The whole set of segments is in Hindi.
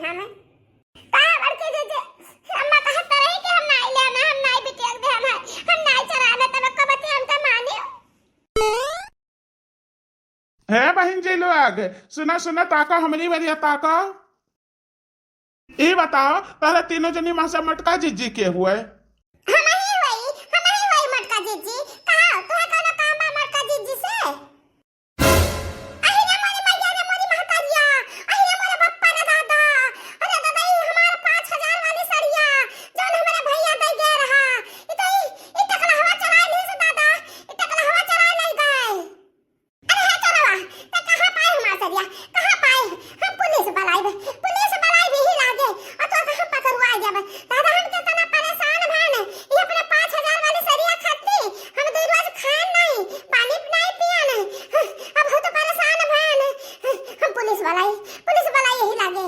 हम का बड़के जे अम्मा कहत रही कि हम नाई लेना हम नाई बिटिया दे हम नाई चराना तब कबती हम त मानियो है बहन जी लोग सुना सुना ताका हमारी बरिया ताका ये बताओ तारा तीनों जनी मां से मटका जीजी के हुए हम ही वही मटका जीजी कहा तोहे कोनो काम बा मटका जीजी से अहि रे मोरी मैया रे मोरी महतारिया अहि रे मोरे पप्पा रे दादा अरे दादा ई हमार 5000 वाली सड़िया जोन हमारे भैया दे गे रहा ई टकला हवा चला ली से दादा ई टकला हवा चला ले गए अरे हे चरवा ते कहां पाए हमार सड़िया कहां पाए हम पुलिस बुलाई भी ही लागे और तो हम पकड़वा जाबे दादा हम कितना परेशान भान ये अपने 5000 वाली सरिया खाती हम दो रोज खान नहीं पानी नहीं पियन अब हो तो परेशान भान हम पुलिस वाला यही लागे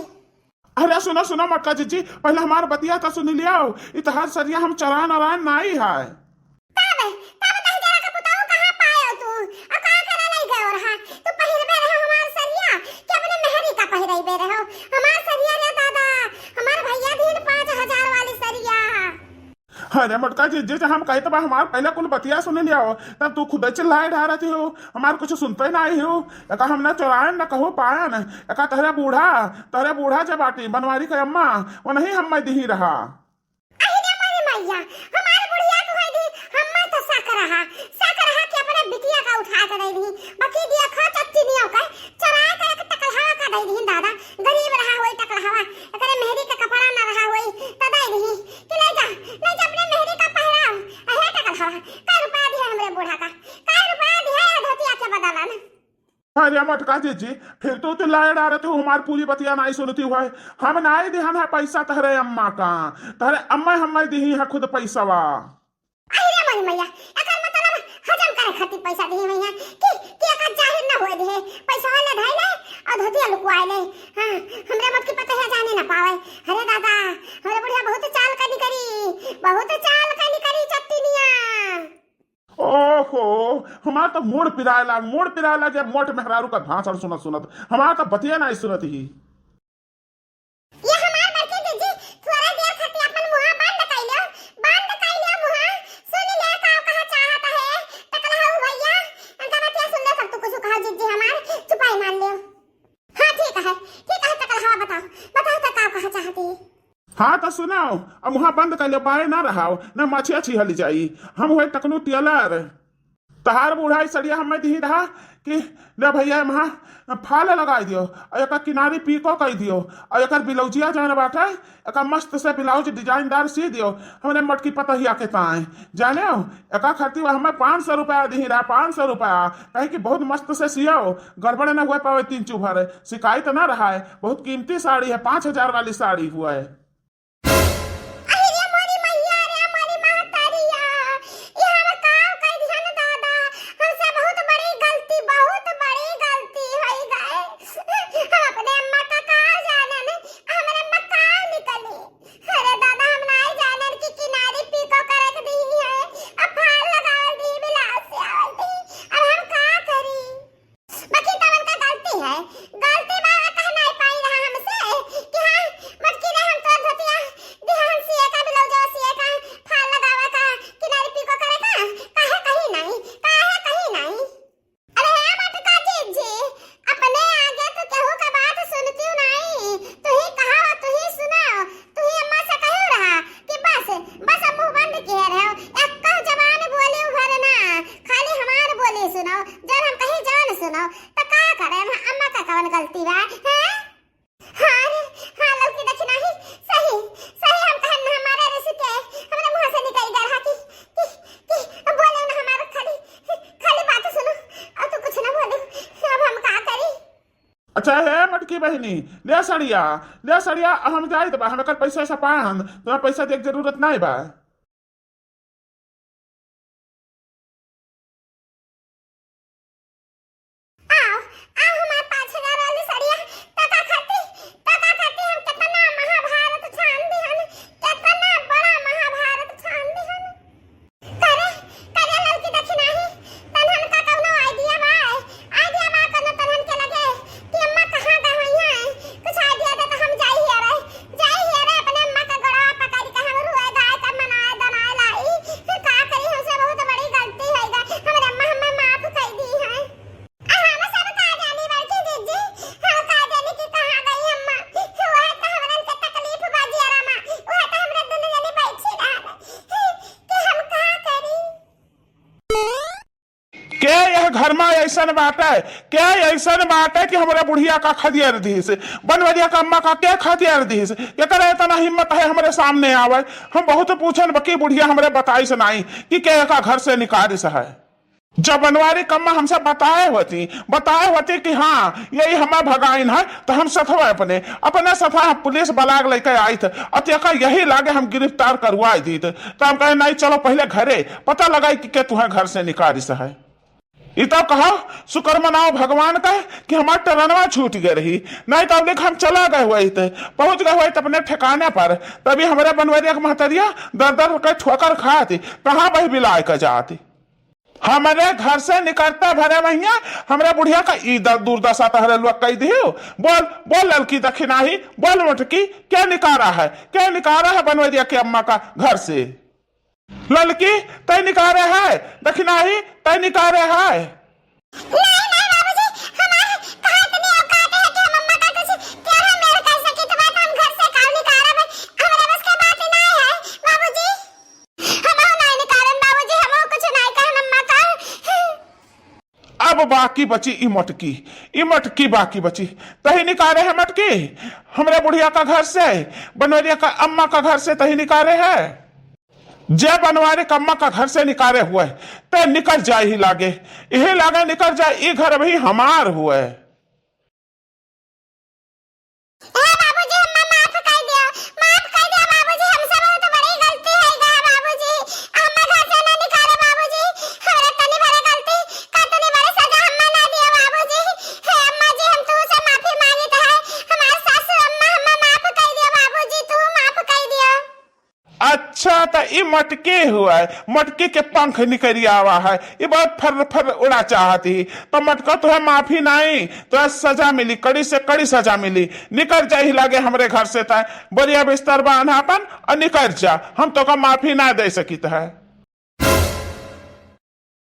अरे सुनो सुनो मटका जीजी पहले हमार बतिया तो सुन लिया इतहार सरिया हम चरान अरान नाई है तब दही जरा का पुताऊ कहां पाए तू और कहां करे नहीं गए और हां तू पहिरबे रहो हमार सरिया कि अपने मेहरी का पहिरबे रहो हमार सरिया रे दादा हमार भैया दिन 5000 वाली सरिया अरे मटका जीजी जब हम कहते बा हमार पहले कुल बतिया सुन लिया तब तू खुद चिल्लाए ढा रही हो हमार कुछ सुनते नहीं हो एका हम ना चौरायन ना कहो पायन एका तहरे बूढ़ा जब बाटी बनवारी के अम्मा वो नहीं हम मैं दी रहा अहि रे मोरी मैया हमार बुढ़िया को है दी हम तो साक रहा कि अपने बिटिया का उठा कर दे दी बाकी दिया खा चच्ची नहीं हो चराए का एक टकल हवा का दे दी दादा गरीब रहा होई टकल हवा एकरे मेहरी का कपड़ा ना रहा होई त दे दी कि ले जा अपने मेहरी का पहराव अहे टकल हवा का रुपया दिया हमरे बूढ़ा का रुपया दिया धोतिया के बदला ना अरे मटका जीजी फिर तो लाए डाल रहे थे हमारी पूरी बतिया नहीं सुनती हुआ हम नाई दिहन है पैसा तहरे अम्मा का तहरे अम्मा हम दी है खुद पैसा वा अहि रे मोरी मैया एकर मतलब हजम करे खातिर पैसा दी मैया कि एकर जाहिर ना होए दे पैसा वाला धाई ले और धोतिया लुकवाए ले हां हमरे मत की पता है जाने ना पावे अरे दादा हमरे बुढ़िया बहुत चाल कनी करी चट्टीनिया ओहो हमारा तो मोड़ पिरायला जब मोट मेहरारू का भाषण सुनत हमारा तो बतिया नहीं सुनत ही ये हमार बड़के जीजी थोड़ा देर खातिर अपन मुंह बंद कर लियो मुंह सुन ले का कहा चाहता है टकला हो भैया अंका बतिया सुन ले सब तू कुछ कहा जीजी हमार चुपाई मान लियो हां ठीक है टकला हवा बताओ तो का कहा चाहती है हाँ तो सुनाओ अब वहां बंद कर लो बाहर ना रहा ना मछी अच्छी हली जाई हम हुए टकनू टेलर तहार बुढ़ाई सड़िया हमें दी रहा कि ले भैया वहाँ फाल लगा दियो और एक किनारी पीको कर दियो और एक ब्लाउजिया जौन बाटे एक मस्त से ब्लाउज डिजाइनदार सी दियो हमने मटकी पतहिया के ताए जाने हो एक खातिर हमें 500 रुपया दी रहा 500 रुपया कहीं कि बहुत मस्त से सियो गड़बड़ न हुए पावे 3 चुभर शिकायत ना रहा है बहुत कीमती साड़ी है 5000 वाली साड़ी हुआ है अच्छा है मटकी बहनी ले सड़िया हम जाए तो हमें कल पैसा ऐसा पाए हम तुम्हें पैसा देख जरूरत नहीं बा के घर में ऐसा बात है क्या, ऐसा बात है कि हमारे बुढ़िया का खदियर दीस, बनवरिया का अम्मा का क्या खदियर दीस, क्या करे इतना हिम्मत है हमारे सामने आवे। हम बहुत पूछन बकी बुढ़िया हमारे बताई से नहीं कि क्या का घर से निकालिस है। जब बनवारी कम्मा हमसे बताए होती कि हाँ यही हमारा भगाइन है, तो हम सथवा अपने सथा पुलिस बलाग लेके आई थे, अत्यका यही लागे हम गिरफ्तार करवाई दी थे। तो हम कहे नहीं चलो पहले घरे पता लगाई कि तुम्हें घर से निकालिस है। इतना कहो शुक्र मनाओ भगवान का कि हमारा टरनवा छूट गए रही, नहीं तो अब हम चला गए हुए थे, पहुंच गए हुए थे अपने ठिकाने पर। तभी हमारे बनवरिया की महतरिया दर दर कर ठोकर खाती, कहाँ बही बिलाए कर जाती। हमारे घर से निकलता भरे भैया हमारे बुढ़िया का ईद दुर्दशा तहरे लोग कही दी। बोल बोल ललकी दक्षिणाही, बोल मोटकी क्या निकारा है बनवरिया की अम्मा का घर से। ललकी तय निकारे है, दक्षिणाही तय निकारे है। नहीं नहीं बाबूजी, हमारे कहाँ इतनी औकात है कि हम अम्मा का कुछ क्या हम मेरे कह सके तो बात हम घर से काल निकाला भाई, हमारे बस की बात ही नहीं है बाबूजी। हम नहीं निकालन बाबूजी, हम कुछ नहीं कहन अम्मा का। अब बाकी बची ई मटकी बाकी बची, तही निकारे है मटकी हमरे बुढ़िया का घर से, बनवरिया का अम्मा का घर से तही निकारे है। जय बनवारी कम्मा का घर से निकाले हुए ते निकल जाए ही लागे, यही लागे निकल जाए ये घर भी हमार हुए। बाबूजी अम्मा माफ कर दिया बाबूजी, हमसे बहुत बड़ी गलती है गा बाबूजी। अम्मा घर से ना निकाले बाबूजी, हमारे तनी बड़ी गलती का तनी बड़ी सजा अम्मा ना दिया बाबूजी। हे अम्मा जी हम तू से माफी मांगी है, हमारे सासू अम्मा हमें माफ कर दिया बाबूजी, तू माफ कर दिया। अच्छा तो ये मटके हुआ है, मटके के पंख निकल आवा है, ये बहुत फर फर उड़ा चाहती, तो मटका तो है माफी नहीं तो सजा मिली, कड़ी से कड़ी सजा मिली। निकल जा ही लागे हमरे घर से तय बढ़िया बिस्तर बांधापन और निकल जा, हम तो का माफी ना दे सकी है।